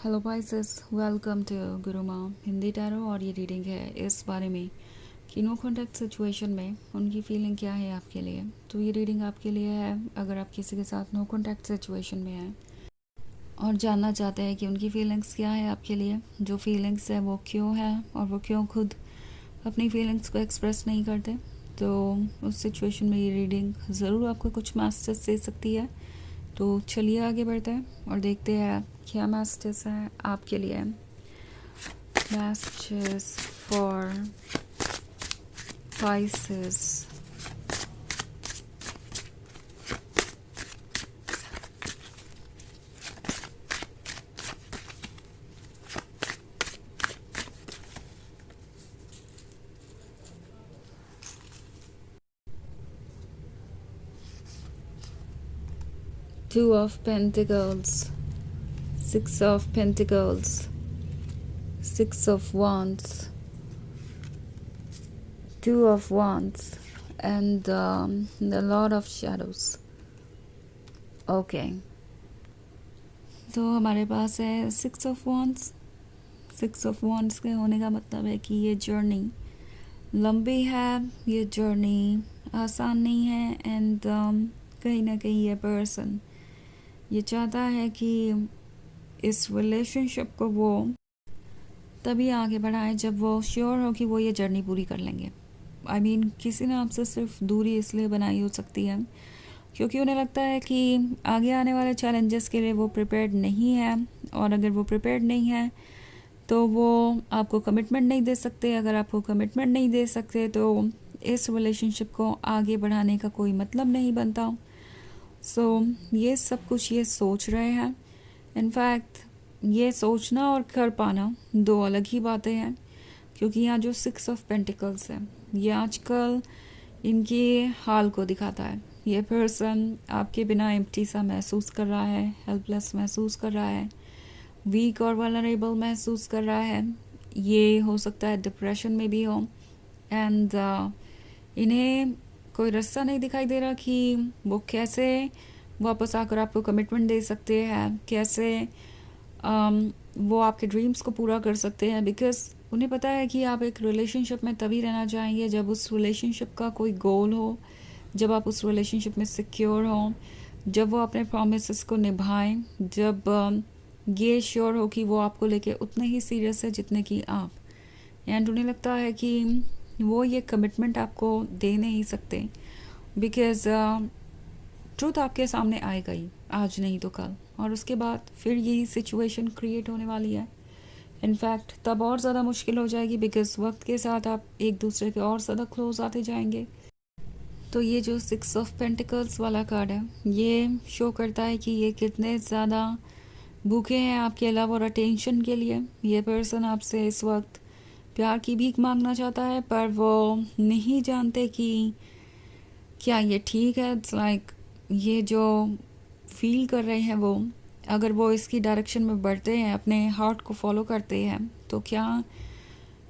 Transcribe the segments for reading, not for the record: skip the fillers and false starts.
Hello vices, welcome to गुरु माँ Hindi tarot. और ये रीडिंग है इस बारे में कि नो कॉन्टैक्ट सिचुएशन में उनकी फीलिंग क्या है आपके लिए। तो ये रीडिंग आपके लिए है अगर आप किसी के साथ नो कॉन्टैक्ट सिचुएशन में हैं और जानना चाहते हैं कि उनकी फीलिंग्स क्या है आपके लिए, जो फीलिंग्स है वो क्यों है और वो क्यों खुद अपनी फीलिंग्स को एक्सप्रेस नहीं करते। तो उस सिचुएशन में ये रीडिंग ज़रूर आपको कुछ मैसेज दे सकती है। तो चलिए आगे बढ़ते हैं और देखते हैं क्या मैसेजेस है आपके लिए। Messages for Pisces. Two of Pentacles, Six of Pentacles, Six of Wands, Two of Wands, and the Lord of Shadows. Okay. तो हमारे पास है six of wands. Six of wands के होने का मतलब है कि ये जर्नी लंबी है, ये जर्नी आसान नहीं है, एंड कहीं ना कहीं ये पर्सन ये चाहता है कि इस रिलेशनशिप को वो तभी आगे बढ़ाए जब वो श्योर हो कि वो ये जर्नी पूरी कर लेंगे। I mean, किसी ने आपसे सिर्फ दूरी इसलिए बनाई हो सकती है क्योंकि उन्हें लगता है कि आगे आने वाले चैलेंजेस के लिए वो प्रिपेयर्ड नहीं है, और अगर वो प्रिपेयर्ड नहीं है तो वो आपको कमिटमेंट नहीं दे सकते। अगर आपको कमिटमेंट नहीं दे सकते तो इस रिलेशनशिप को आगे बढ़ाने का कोई मतलब नहीं बनता। ये सब कुछ ये सोच रहे हैं। इनफैक्ट ये सोचना और कर पाना दो अलग ही बातें हैं, क्योंकि यहाँ जो सिक्स ऑफ पेंटिकल्स है ये आजकल इनके हाल को दिखाता है। ये पर्सन आपके बिना एम्प्टी सा महसूस कर रहा है, हेल्पलेस महसूस कर रहा है, वीक और वल्नरेबल महसूस कर रहा है। ये हो सकता है डिप्रेशन में भी हो, एंड इन्हें कोई रास्ता नहीं दिखाई दे रहा कि वो कैसे वापस आकर आपको कमिटमेंट दे सकते हैं, कैसे वो आपके ड्रीम्स को पूरा कर सकते हैं। बिकॉज उन्हें पता है कि आप एक रिलेशनशिप में तभी रहना चाहेंगे जब उस रिलेशनशिप का कोई गोल हो, जब आप उस रिलेशनशिप में सिक्योर हो, जब वो अपने प्रॉमिसेस को निभाएं, जब ये श्योर हो कि वो आपको लेके उतने ही सीरियस है जितने कि आप। एंड उन्हें लगता है कि वो ये कमिटमेंट आपको दे नहीं सकते, बिकॉज ट्रूथ आपके सामने आएगा ही, आज नहीं तो कल, और उसके बाद फिर यही सिचुएशन क्रिएट होने वाली है। इनफैक्ट तब और ज़्यादा मुश्किल हो जाएगी, बिकॉज वक्त के साथ आप एक दूसरे के और ज़्यादा क्लोज आते जाएंगे। तो ये जो सिक्स ऑफ पेंटिकल्स वाला कार्ड है ये शो करता है कि ये कितने ज़्यादा भूखे हैं आपके लव और अटेंशन के लिए। ये पर्सन आपसे इस वक्त प्यार की भीख मांगना चाहता है, पर वो नहीं जानते कि क्या ये ठीक है। इट्स लाइक ये जो फील कर रहे हैं वो, अगर वो इसकी डायरेक्शन में बढ़ते हैं, अपने हार्ट को फॉलो करते हैं, तो क्या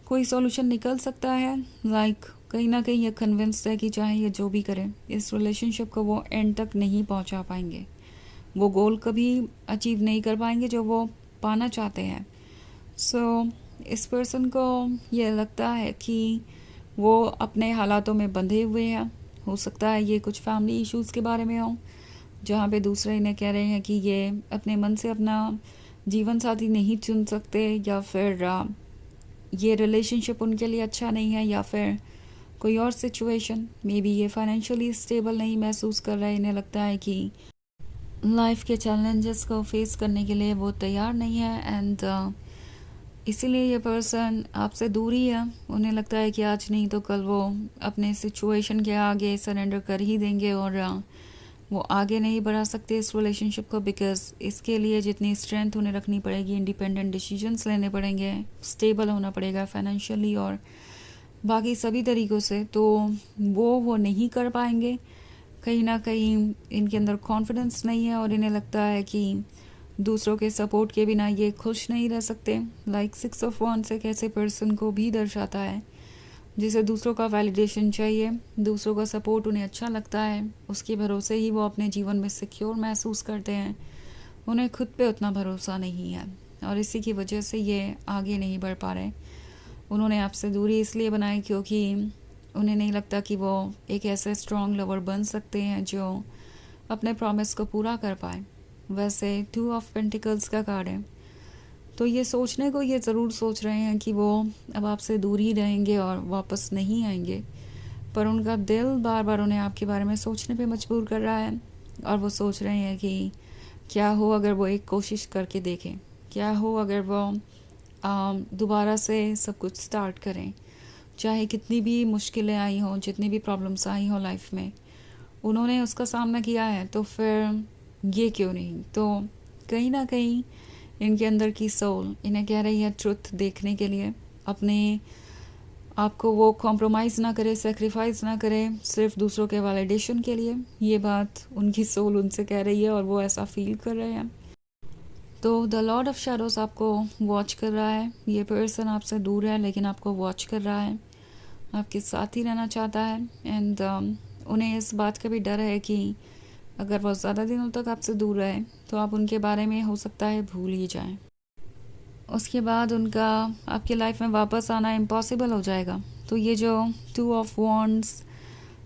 कोई सॉल्यूशन निकल सकता है। लाइक कहीं ना कहीं ये कन्विंस्ड है कि चाहे ये जो भी करें इस रिलेशनशिप को वो एंड तक नहीं पहुंचा पाएंगे, वो गोल कभी अचीव नहीं कर पाएंगे जो वो पाना चाहते हैं। इस पर्सन को ये लगता है कि वो अपने हालातों में बंधे हुए हैं। हो सकता है ये कुछ फैमिली इश्यूज़ के बारे में हो, जहाँ पे दूसरे इन्हें कह रहे हैं कि ये अपने मन से अपना जीवन साथी नहीं चुन सकते, या फिर ये रिलेशनशिप उनके लिए अच्छा नहीं है, या फिर कोई और सिचुएशन। मे बी ये फाइनेंशियली स्टेबल नहीं महसूस कर रहे। इन्हें लगता है कि लाइफ के चैलेंजेस को फेस करने के लिए वो तैयार नहीं है, एंड इसीलिए ये पर्सन आपसे दूरी है। उन्हें लगता है कि आज नहीं तो कल वो अपने सिचुएशन के आगे सरेंडर कर ही देंगे, और वो आगे नहीं बढ़ा सकते इस रिलेशनशिप को, बिकॉज इसके लिए जितनी स्ट्रेंथ उन्हें रखनी पड़ेगी, इंडिपेंडेंट डिसीजंस लेने पड़ेंगे, स्टेबल होना पड़ेगा फाइनेंशियली और बाकी सभी तरीक़ों से, तो वो नहीं कर पाएंगे। कहीं ना कहीं इनके अंदर कॉन्फिडेंस नहीं है, और इन्हें लगता है कि दूसरों के सपोर्ट के बिना ये खुश नहीं रह सकते। लाइक सिक्स ऑफ वॉन्ड्स एक ऐसे पर्सन को भी दर्शाता है जिसे दूसरों का वैलिडेशन चाहिए, दूसरों का सपोर्ट उन्हें अच्छा लगता है, उसके भरोसे ही वो अपने जीवन में सिक्योर महसूस करते हैं। उन्हें खुद पे उतना भरोसा नहीं है। और इसी की वजह से ये आगे नहीं बढ़ पा रहे। उन्होंने आपसे दूरी इसलिए बनाई क्योंकि उन्हें नहीं लगता कि वो एक ऐसे स्ट्रॉन्ग लवर बन सकते हैं जो अपने प्रॉमिस को पूरा कर पाए। वैसे 2 ऑफ पेंटिकल्स का कार्ड है, तो ये सोचने को ये ज़रूर सोच रहे हैं कि वो अब आपसे दूर ही रहेंगे और वापस नहीं आएंगे, पर उनका दिल बार बार उन्हें आपके बारे में सोचने पे मजबूर कर रहा है। और वो सोच रहे हैं कि क्या हो अगर वो एक कोशिश करके देखें, क्या हो अगर वो दोबारा से सब कुछ स्टार्ट करें। चाहे कितनी भी मुश्किलें आई हों, जितनी भी प्रॉब्लम्स आई हों लाइफ में, उन्होंने उसका सामना किया है, तो फिर ये क्यों नहीं। तो कहीं ना कहीं इनके अंदर की सोल इन्हें कह रही है ट्रुथ देखने के लिए, अपने आपको वो कॉम्प्रोमाइज़ ना करे, सेक्रीफाइस ना करे सिर्फ दूसरों के वैलिडेशन के लिए। ये बात उनकी सोल उनसे कह रही है और वो ऐसा फील कर रहे हैं। तो द लॉर्ड ऑफ शैडोज आपको वॉच कर रहा है। ये पर्सन आपसे दूर है लेकिन आपको वॉच कर रहा है, आपके साथ ही रहना चाहता है। एंड उन्हें इस बात का भी डर है कि अगर वो ज़्यादा दिनों तक आपसे दूर रहे तो आप उनके बारे में हो सकता है भूल ही जाएं। उसके बाद उनका आपकी लाइफ में वापस आना इम्पॉसिबल हो जाएगा। तो ये जो 2 ऑफ वॉन्ड्स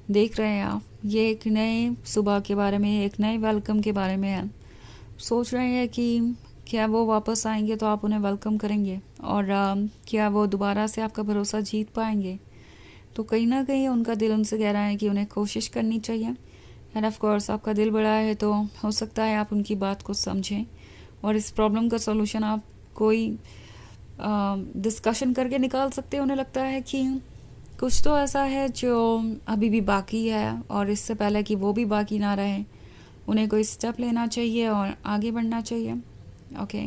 देख रहे हैं आप, ये एक नए सुबह के बारे में, एक नए वेलकम के बारे में है। सोच रहे हैं कि क्या वो वापस आएंगे तो आप उन्हें वेलकम करेंगे, और क्या वो दोबारा से आपका भरोसा जीत पाएंगे। तो कहीं ना कहीं उनका दिल उनसे कह रहा है कि उन्हें कोशिश करनी चाहिए। एंड ऑफ कोर्स आपका दिल बड़ा है तो हो सकता है आप उनकी बात को समझें और इस प्रॉब्लम का सॉल्यूशन आप कोई डिस्कशन करके निकाल सकते हैं। उन्हें लगता है कि कुछ तो ऐसा है जो अभी भी बाकी है, और इससे पहले कि वो भी बाकी ना रहे उन्हें कोई स्टेप लेना चाहिए और आगे बढ़ना चाहिए। ओके,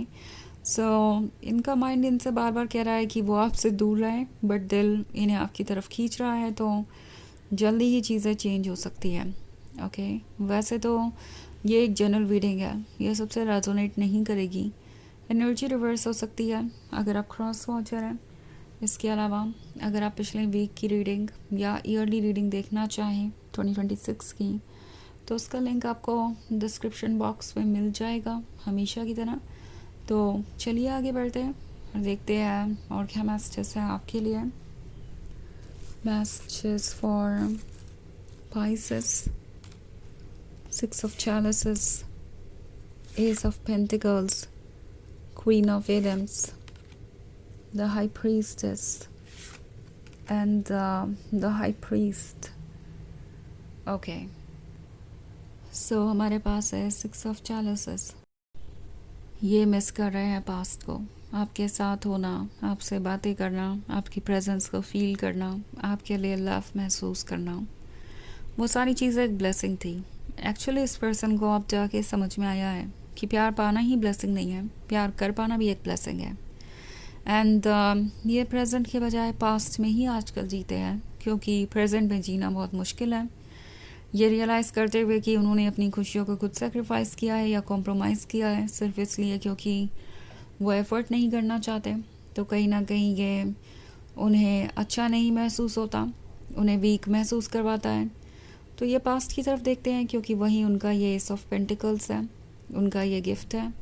सो इनका माइंड इनसे बार बार कह रहा है कि वो आपसे दूर रहे, बट दिल इन्हें आपकी तरफ खींच रहा है, तो जल्दी ही चीज़ें चेंज हो सकती है। ओके, वैसे तो ये एक जनरल रीडिंग है, ये सबसे रेजोनेट नहीं करेगी। एनर्जी रिवर्स हो सकती है अगर आप क्रॉस वॉचर हैं। इसके अलावा अगर आप पिछले वीक की रीडिंग या ईयरली रीडिंग देखना चाहें 2026 की, तो उसका लिंक आपको डिस्क्रिप्शन बॉक्स में मिल जाएगा हमेशा की तरह। तो चलिए आगे बढ़ते हैं और देखते हैं और क्या मैसेजेस हैं आपके लिए। Messages for Pisces, 6 of Chalices, Ace of Pentacles, Queen of Wands, the High Priestess, and the High Priest. Okay, so हमारे पास है 6 of Chalices। ये मिस कर रहे हैं पास्ट को, आपके साथ होना, आपसे बातें करना, आपकी प्रेजेंस को फील करना, आपके लिए लव महसूस करना, वो सारी चीज़ें एक ब्लेसिंग थी। एक्चुअली इस पर्सन को अब जाके समझ में आया है कि प्यार पाना ही ब्लेसिंग नहीं है, प्यार कर पाना भी एक ब्लेसिंग है। एंड ये प्रेजेंट के बजाय पास्ट में ही आजकल जीते हैं, क्योंकि प्रेजेंट में जीना बहुत मुश्किल है। ये रियलाइज़ करते हुए कि उन्होंने अपनी खुशियों को खुद सेक्रीफाइस किया है या कॉम्प्रोमाइज़ किया है सिर्फ इसलिए क्योंकि वो एफ़र्ट नहीं करना चाहते, तो कहीं ना कहीं ये उन्हें अच्छा नहीं महसूस होता, उन्हें वीक महसूस करवाता है। तो ये पास्ट की तरफ देखते हैं क्योंकि वही उनका ये एस ऑफ पेंटिकल्स है, उनका ये गिफ्ट है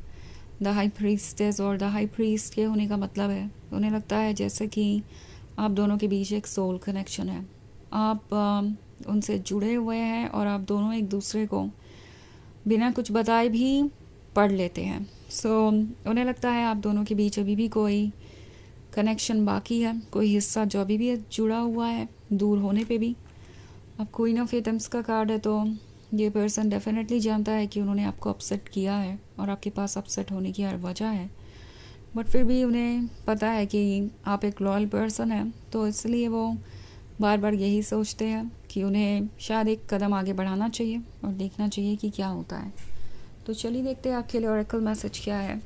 द हाई प्रीस्टेस। और द हाई प्रीस्ट के होने का मतलब है उन्हें लगता है जैसे कि आप दोनों के बीच एक सोल कनेक्शन है, आप उनसे जुड़े हुए हैं और आप दोनों एक दूसरे को बिना कुछ बताए भी पढ़ लेते हैं। सो उन्हें लगता है आप दोनों के बीच अभी भी कोई कनेक्शन बाकी है, कोई हिस्सा जो अभी भी जुड़ा हुआ है दूर होने पे भी। अब क्वीन ऑफ एटम्स का कार्ड है, तो ये पर्सन डेफिनेटली जानता है कि उन्होंने आपको अपसेट किया है और आपके पास अपसेट होने की हर वजह है, बट फिर भी उन्हें पता है कि आप एक लॉयल पर्सन हैं, तो इसलिए वो बार बार यही सोचते हैं कि उन्हें शायद एक कदम आगे बढ़ाना चाहिए और देखना चाहिए कि क्या होता है। तो चलिए देखते हैं आपके लिए ऑरेकल मैसेज क्या है।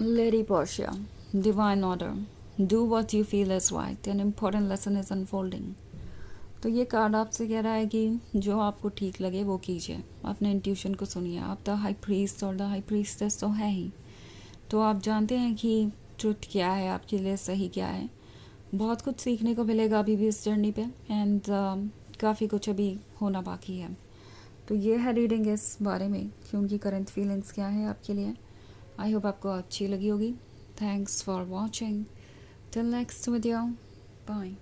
Lady Portia, Divine Order, do what you feel is right, an important lesson is unfolding। तो ये कार्ड आपसे कह रहा है कि जो आपको ठीक लगे वो कीजिए, अपने इंट्यूशन को सुनिए। आप द हाई प्रीस्ट और द हाई प्रीस्टेस तो है ही, तो आप जानते हैं कि ट्रुथ क्या है, आपके लिए सही क्या है। बहुत कुछ सीखने को मिलेगा अभी भी इस जर्नी पे। एंड काफ़ी कुछ अभी होना बाकी है। तो ये है रीडिंग इस बारे में कि उनकी करंट फीलिंग्स क्या है आपके लिए। आई होप आपको अच्छी लगी होगी। Thanks for watching. Till next video, bye.